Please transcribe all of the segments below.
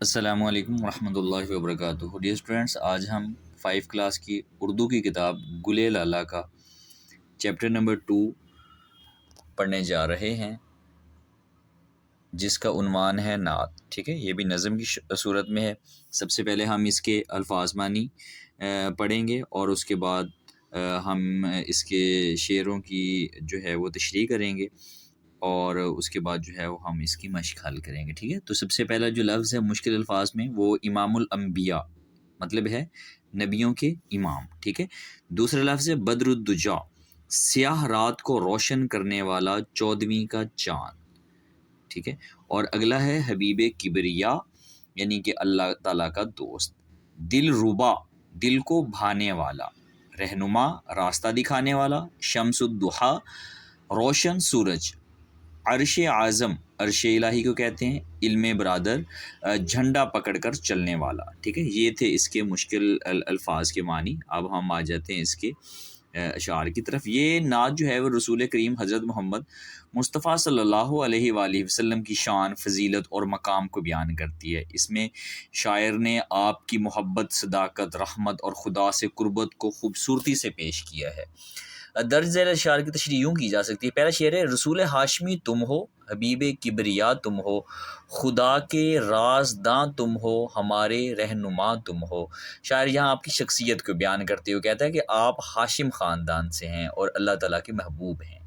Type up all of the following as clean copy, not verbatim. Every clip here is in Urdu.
السلام علیکم ورحمۃ اللہ وبرکاتہ۔ ڈیئر اسٹوڈینٹس، آج ہم 5 کلاس کی اردو کی کتاب گلِ لالہ کا چیپٹر نمبر 2 پڑھنے جا رہے ہیں، جس کا عنوان ہے نعت۔ ٹھیک ہے، یہ بھی نظم کی صورت میں ہے۔ سب سے پہلے ہم اس کے الفاظ معنی پڑھیں گے، اور اس کے بعد ہم اس کے شعروں کی جو ہے وہ تشریح کریں گے، اور اس کے بعد جو ہے وہ ہم اس کی مشق حل کریں گے۔ ٹھیک ہے، تو سب سے پہلا جو لفظ ہے مشکل الفاظ میں، وہ امام الانبیاء، مطلب ہے نبیوں کے امام۔ ٹھیک ہے، دوسرا لفظ ہے بدر الدجا، سیاہ رات کو روشن کرنے والا 14ویں کا چاند۔ ٹھیک ہے، اور اگلا ہے حبیب کبریا، یعنی کہ اللہ تعالیٰ کا دوست۔ دل ربا، دل کو بھانے والا۔ رہنما، راستہ دکھانے والا۔ شمس الضحیٰ، روشن سورج۔ عرش اعظم، عرش الہی کو کہتے ہیں۔ علم برادر، جھنڈا پکڑ کر چلنے والا۔ ٹھیک ہے، یہ تھے اس کے مشکل الفاظ کے معنی۔ اب ہم آ جاتے ہیں اس کے اشعار کی طرف۔ یہ نعت جو ہے وہ رسول کریم حضرت محمد مصطفیٰ صلی اللہ علیہ وآلہ وسلم کی شان، فضیلت اور مقام کو بیان کرتی ہے۔ اس میں شاعر نے آپ کی محبت، صداقت، رحمت اور خدا سے قربت کو خوبصورتی سے پیش کیا ہے۔ درج ذیل اشعار کی تشریح یوں کی جا سکتی ہے۔ پہلا شعر ہے: رسول ہاشمی تم ہو، حبیب کبریا تم ہو، خدا کے رازداں تم ہو، ہمارے رہنما تم ہو۔ شاعر یہاں آپ کی شخصیت کو بیان کرتے ہوئے کہتا ہے کہ آپ ہاشم خاندان سے ہیں اور اللہ تعالیٰ کے محبوب ہیں۔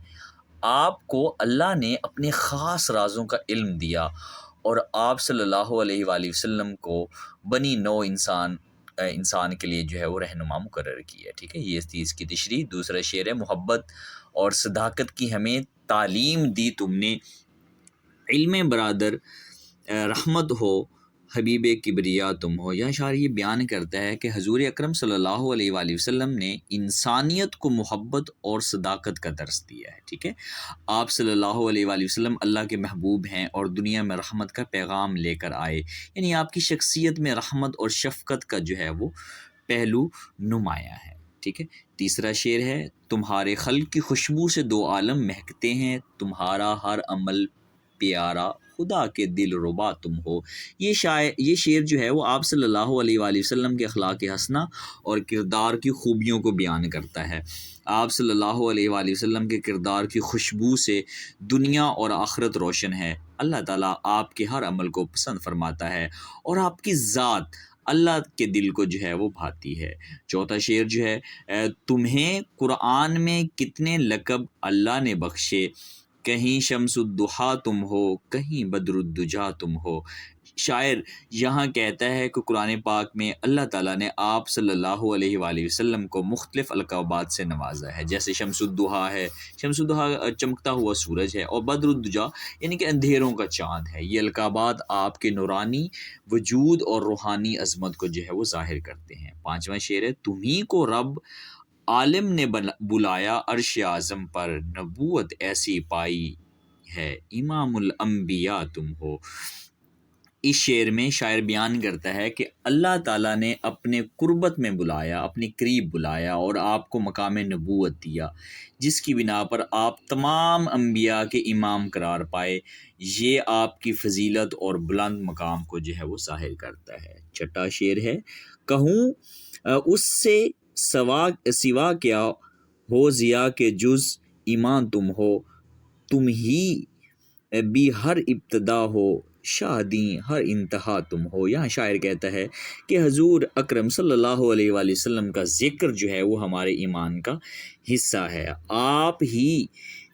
آپ کو اللہ نے اپنے خاص رازوں کا علم دیا، اور آپ صلی اللہ علیہ وآلہ وسلم کو بنی نو انسان کے لیے جو ہے وہ رہنما مقرر کی ہے۔ ٹھیک ہے، یہ اس چیز کی تشریح۔ دوسرا شعر ہے: محبت اور صداقت کی ہمیں تعلیم دی تم نے، علم برادر رحمت ہو، حبیب کبریا تم ہو۔ یہ شاعر یہ بیان کرتا ہے کہ حضور اکرم صلی اللہ علیہ وآلہ وسلم نے انسانیت کو محبت اور صداقت کا درس دیا ہے۔ ٹھیک ہے، آپ صلی اللہ علیہ وآلہ وسلم اللہ کے محبوب ہیں اور دنیا میں رحمت کا پیغام لے کر آئے، یعنی آپ کی شخصیت میں رحمت اور شفقت کا جو ہے وہ پہلو نمایاں ہے۔ ٹھیک ہے، تیسرا شعر ہے: تمہارے خلق کی خوشبو سے دو عالم مہکتے ہیں، تمہارا ہر عمل پیارا، خدا کے دل ربا تم ہو۔ یہ شعر جو ہے وہ آپ صلی اللہ علیہ وآلہ وسلم کے اخلاق حسنہ اور کردار کی خوبیوں کو بیان کرتا ہے۔ آپ صلی اللہ علیہ وآلہ وسلم کے کردار کی خوشبو سے دنیا اور آخرت روشن ہے۔ اللہ تعالیٰ آپ کے ہر عمل کو پسند فرماتا ہے، اور آپ کی ذات اللہ کے دل کو جو ہے وہ بھاتی ہے۔ چوتھا شعر جو ہے: تمہیں قرآن میں کتنے لقب اللہ نے بخشے، کہیں شمس الضحیٰ تم ہو، کہیں بدر الدجا تم ہو۔ شاعر یہاں کہتا ہے کہ قرآن پاک میں اللہ تعالیٰ نے آپ صلی اللہ علیہ وآلہ وسلم کو مختلف القابات سے نوازا ہے، جیسے شمس الضحیٰ ہے، شمس الضحیٰ چمکتا ہوا سورج ہے، اور بدر الدجا یعنی کہ اندھیروں کا چاند ہے۔ یہ القابات آپ کے نورانی وجود اور روحانی عظمت کو جو ہے وہ ظاہر کرتے ہیں۔ پانچواں شعر ہے: تمہیں کو رب عالم نے بلایا، عرش اعظم پر نبوت ایسی پائی ہے، امام الانبیاء تم ہو۔ اس شعر میں شاعر بیان کرتا ہے کہ اللہ تعالیٰ نے اپنے قربت میں بلایا، اپنے قریب بلایا، اور آپ کو مقام نبوت دیا، جس کی بنا پر آپ تمام انبیاء کے امام قرار پائے۔ یہ آپ کی فضیلت اور بلند مقام کو جو ہے وہ ظاہر کرتا ہے۔ چھٹا شعر ہے: کہوں اس سے سوا کیا ہو، ضیا کے جز ایمان تم ہو، تم ہی بھی ہر ابتدا ہو، شاہدیں ہر انتہا تم ہو۔ یہاں شاعر کہتا ہے کہ حضور اکرم صلی اللہ علیہ وآلہ وسلم کا ذکر جو ہے وہ ہمارے ایمان کا حصہ ہے۔ آپ ہی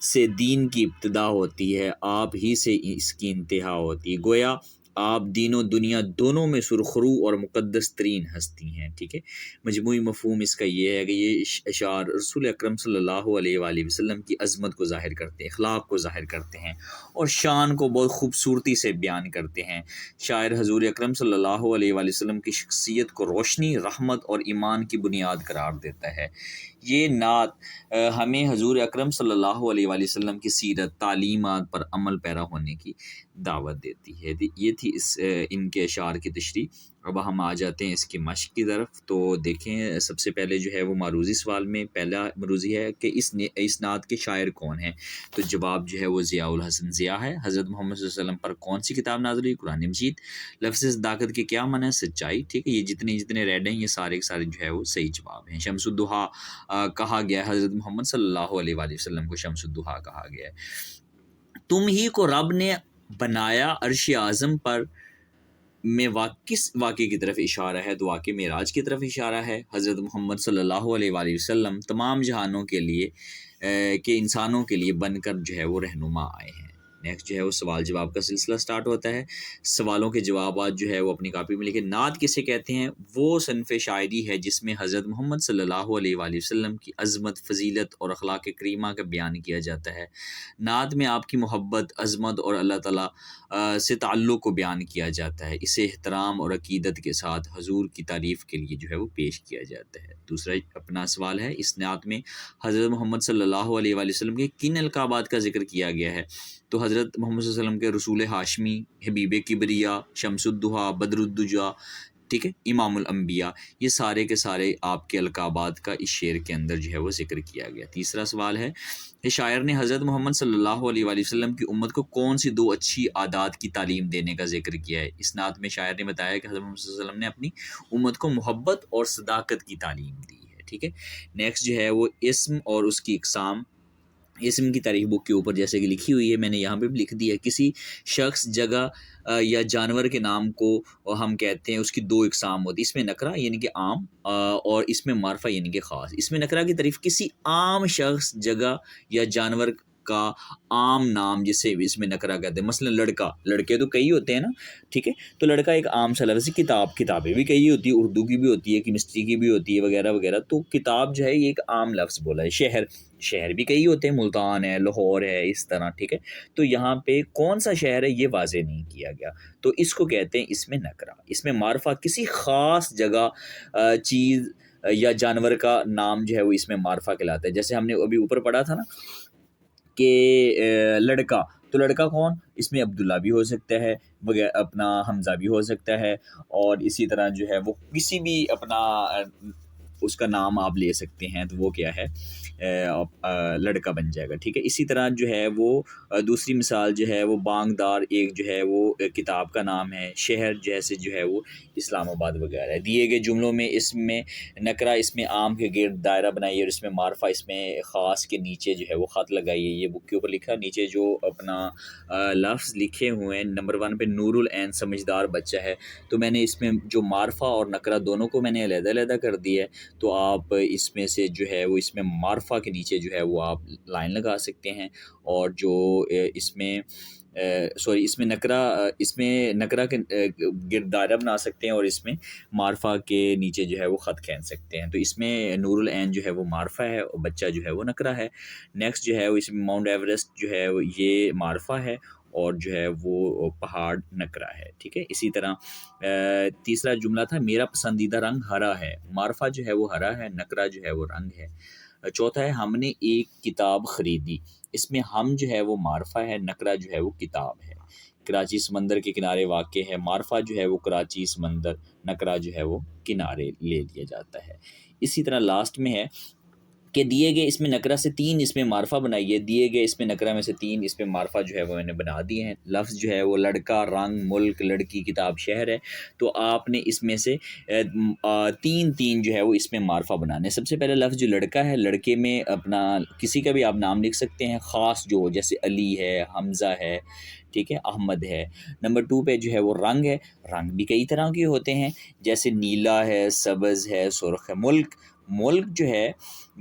سے دین کی ابتدا ہوتی ہے، آپ ہی سے اس کی انتہا ہوتی ہے، گویا آپ دین و دنیا دونوں میں سرخرو اور مقدس ترین ہستی ہیں۔ ٹھیک ہے، مجموعی مفہوم اس کا یہ ہے کہ یہ اشعار رسول اکرم صلی اللہ علیہ وآلہ وسلم کی عظمت کو ظاہر کرتے ہیں، اخلاق کو ظاہر کرتے ہیں، اور شان کو بہت خوبصورتی سے بیان کرتے ہیں۔ شاعر حضور اکرم صلی اللہ علیہ وآلہ وسلم کی شخصیت کو روشنی، رحمت اور ایمان کی بنیاد قرار دیتا ہے۔ یہ نعت ہمیں حضور اکرم صلی اللہ علیہ وآلہ وسلم کی سیرت، تعلیمات پر عمل پیرا ہونے کی دعوت دیتی ہے۔ یہ تھی ان کے اشعار کی تشریح۔ اب ہم آ جاتے ہیں اس کی مشق کی طرف. تو دیکھیں سب سے پہلے جو ہے وہ معروضی سوال میں پہلا معروضی ہے کہ اس نعت کے شاعر کون ہیں. تو جواب جو ہے وہ ضیاء الحسن ضیاء ہے. حضرت محمد صلی اللہ علیہ وسلم پر کون سی کتاب نازل ہوئی؟ قرآن مجید. لفظ صداقت کے کیا معنی ہے؟ سچائی. ٹھیک ہے، یہ جتنے ریڈ ہیں یہ سارے کے سارے جو ہے وہ صحیح جواب ہیں. شمس الضحیٰ کہا گیا ہے، حضرت محمد صلی اللہ علیہ وآلہ وسلم کو شمس الضحیٰ کہا گیا ہے. تم ہی کو رب نے بنایا عرش اعظم پر میں کس واقعے کی طرف اشارہ ہے؟ تو واقعہ معراج کی طرف اشارہ ہے. حضرت محمد صلی اللہ علیہ وآلہ وسلم تمام جہانوں کے لیے کہ انسانوں کے لیے بن کر جو ہے وہ رہنما آئے ہیں. نیکسٹ جو ہے وہ سوال جواب کا سلسلہ سٹارٹ ہوتا ہے. سوالوں کے جوابات جو ہے وہ اپنی کاپی میں لکھیں. نعت کسے کہتے ہیں؟ وہ صنف شاعری ہے جس میں حضرت محمد صلی اللہ علیہ وآلہ وسلم کی عظمت، فضیلت اور اخلاق کریمہ کا بیان کیا جاتا ہے. نعت میں آپ کی محبت، عظمت اور اللہ تعالیٰ سے تعلق کو بیان کیا جاتا ہے. اسے احترام اور عقیدت کے ساتھ حضور کی تعریف کے لیے جو ہے وہ پیش کیا جاتا ہے. دوسرا اپنا سوال ہے، اس نعت میں حضرت محمد صلی اللہ علیہ وآلہ وسلم کے کن القابات کا ذکر کیا گیا ہے؟ تو حضرت محمد صلی اللہ علیہ وسلم کے رسول ہاشمی، حبیب کبریا، شمس الضحیٰ، بدر الدجا، ٹھیک ہے، امام الانبیاء، یہ سارے کے سارے آپ کے القابات کا اس شعر کے اندر جو ہے وہ ذکر کیا گیا. تیسرا سوال ہے کہ شاعر نے حضرت محمد صلی اللہ علیہ وآلہ وسلم کی امت کو کون سی 2 اچھی عادات کی تعلیم دینے کا ذکر کیا ہے؟ اس نعت میں شاعر نے بتایا کہ حضرت محمد صلی اللہ علیہ وسلم نے اپنی امت کو محبت اور صداقت کی تعلیم دی ہے. ٹھیک ہے. نیکسٹ جو ہے وہ اسم اور اس کی اقسام. اسم کی تاریخ بک کے اوپر جیسے کہ لکھی ہوئی ہے، میں نے یہاں پہ بھی لکھ دی ہے. کسی شخص، جگہ یا جانور کے نام کو ہم کہتے ہیں، اس کی 2 اقسام ہوتی ہیں. اس میں نکرہ یعنی کہ عام، اور اس میں معرفہ یعنی کہ خاص. اس میں نکرہ کی تعریف کسی عام شخص، جگہ یا جانور کا عام نام جسے اس میں نکرہ کہتے ہیں. مثلا لڑکا، لڑکے تو کئی ہوتے ہیں نا، ٹھیک ہے، تو لڑکا ایک عام سا لفظ ہے. کتابیں بھی کئی ہوتی ہے، اردو کی بھی ہوتی ہے، کیمسٹری کی بھی ہوتی ہے، وغیرہ وغیرہ. تو کتاب جو ہے یہ ایک عام لفظ بولا ہے. شہر بھی کئی ہوتے ہیں، ملتان ہے، لاہور ہے، اس طرح. ٹھیک ہے، تو یہاں پہ کون سا شہر ہے یہ واضح نہیں کیا گیا، تو اس کو کہتے ہیں اس میں نکرہ. اس میں معرفہ کسی خاص جگہ، چیز یا جانور کا نام جو ہے وہ اس میں معرفہ کہلاتا ہے. جیسے ہم نے ابھی اوپر پڑھا تھا نا کہ لڑکا، تو لڑکا کون؟ اس میں عبداللہ بھی ہو سکتا ہے، اپنا حمزہ بھی ہو سکتا ہے، اور اسی طرح جو ہے وہ کسی بھی اپنا اس کا نام آپ لے سکتے ہیں، تو وہ کیا ہے، لڑکا بن جائے گا. ٹھیک ہے. اسی طرح جو ہے وہ دوسری مثال جو ہے وہ بانگدار ایک جو ہے وہ کتاب کا نام ہے. شہر جیسے جو ہے وہ اسلام آباد وغیرہ ہے. دیے گئے جملوں میں اس میں نکرہ اس میں عام کے گرد دائرہ بنائیے، اور اس میں معرفہ اس میں خاص کے نیچے جو ہے وہ خط لگائیے. یہ بک کے اوپر لکھا، نیچے جو اپنا لفظ لکھے ہوئے ہیں. نمبر 1 پہ نور العین سمجھدار بچہ ہے، تو میں نے اس میں جو معرفہ اور نکرہ دونوں کو میں نے علیحدہ علیحدہ کر دیا ہے. تو آپ اس میں سے جو ہے وہ اس میں معرفہ کے نیچے جو ہے وہ آپ لائن لگا سکتے ہیں، اور جو اس میں اس میں نکرہ کے گرد دائرہ بنا سکتے ہیں، اور اس میں معرفہ کے نیچے جو ہے وہ خط کھینچ سکتے ہیں. تو اس میں نور العین جو ہے وہ معرفہ ہے، اور بچہ جو ہے وہ نکرہ ہے. نیکسٹ جو ہے وہ اس میں ماؤنٹ ایوریسٹ جو ہے یہ معرفہ ہے، اور جو ہے وہ پہاڑ نکرہ ہے. ٹھیک ہے. اسی طرح تیسرا جملہ تھا، میرا پسندیدہ رنگ ہرا ہے. معرفہ جو ہے وہ ہرا ہے، نکرہ جو ہے وہ رنگ ہے. چوتھا ہے، ہم نے ایک کتاب خریدی. اس میں ہم جو ہے وہ معرفہ ہے، نکرہ جو ہے وہ کتاب ہے. کراچی سمندر کے کنارے واقع ہے. معرفہ جو ہے وہ کراچی سمندر، نکرہ جو ہے وہ کنارے لے لیا جاتا ہے. اسی طرح لاسٹ میں ہے کہ دیے گئے اس میں نکرہ سے 3 اس میں معرفہ بنائیے. دیے گئے اس میں نکرہ میں سے 3 اس میں معرفہ جو ہے وہ میں نے بنا دیے ہیں. لفظ جو ہے وہ لڑکا، رنگ، ملک، لڑکی، کتاب، شہر ہے. تو آپ نے اس میں سے 3 جو ہے وہ اس میں معرفہ بنانے. سب سے پہلے لفظ جو لڑکا ہے، لڑکے میں اپنا کسی کا بھی آپ نام لکھ سکتے ہیں، خاص جو جیسے علی ہے، حمزہ ہے، ٹھیک ہے، احمد ہے. نمبر 2 پہ جو ہے وہ رنگ ہے. رنگ بھی کئی طرح کے ہوتے ہیں، جیسے نیلا ہے، سبز ہے، سرخ ہے. ملک جو ہے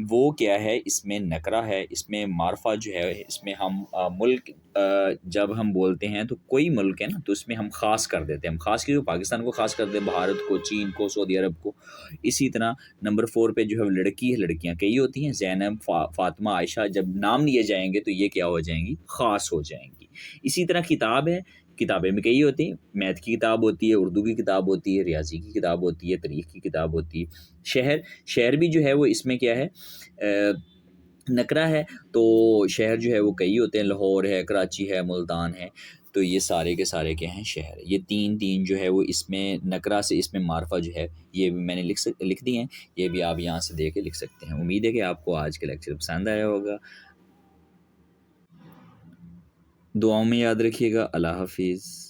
وہ کیا ہے، اس میں نکرہ ہے. اس میں معرفہ جو ہے، اس میں ہم ملک جب ہم بولتے ہیں تو کوئی ملک ہے نا، تو اس میں ہم خاص کر دیتے ہیں. ہم خاص کی پاکستان کو خاص کرتے ہیں، بھارت کو، چین کو، سعودی عرب کو. اسی طرح نمبر 4 پہ جو ہے لڑکی ہے. لڑکیاں کئی ہوتی ہیں، زینب، فاطمہ، عائشہ. جب نام لیے جائیں گے تو یہ کیا ہو جائیں گی، خاص ہو جائیں گی. اسی طرح کتاب ہے. کتابیں میں کئی ہوتی ہیں، میتھ کی کتاب ہوتی ہے، اردو کی کتاب ہوتی ہے، ریاضی کی کتاب ہوتی ہے، تاریخ کی کتاب ہوتی ہے. شہر بھی جو ہے وہ اس میں کیا ہے، نکرہ ہے. تو شہر جو ہے وہ کئی ہوتے ہیں، لاہور ہے، کراچی ہے، ملتان ہے. تو تو یہ سارے کے سارے کیا ہیں شہر. یہ تین تین جو ہے وہ اس میں نکرہ سے اس میں معرفہ جو ہے یہ بھی میں نے لکھ دی ہیں. یہ بھی آپ یہاں سے دے کے لکھ سکتے ہیں. امید ہے کہ آپ کو آج کا لیکچر پسند آیا ہوگا. دعاؤں میں یاد رکھیے گا. اللہ حافظ.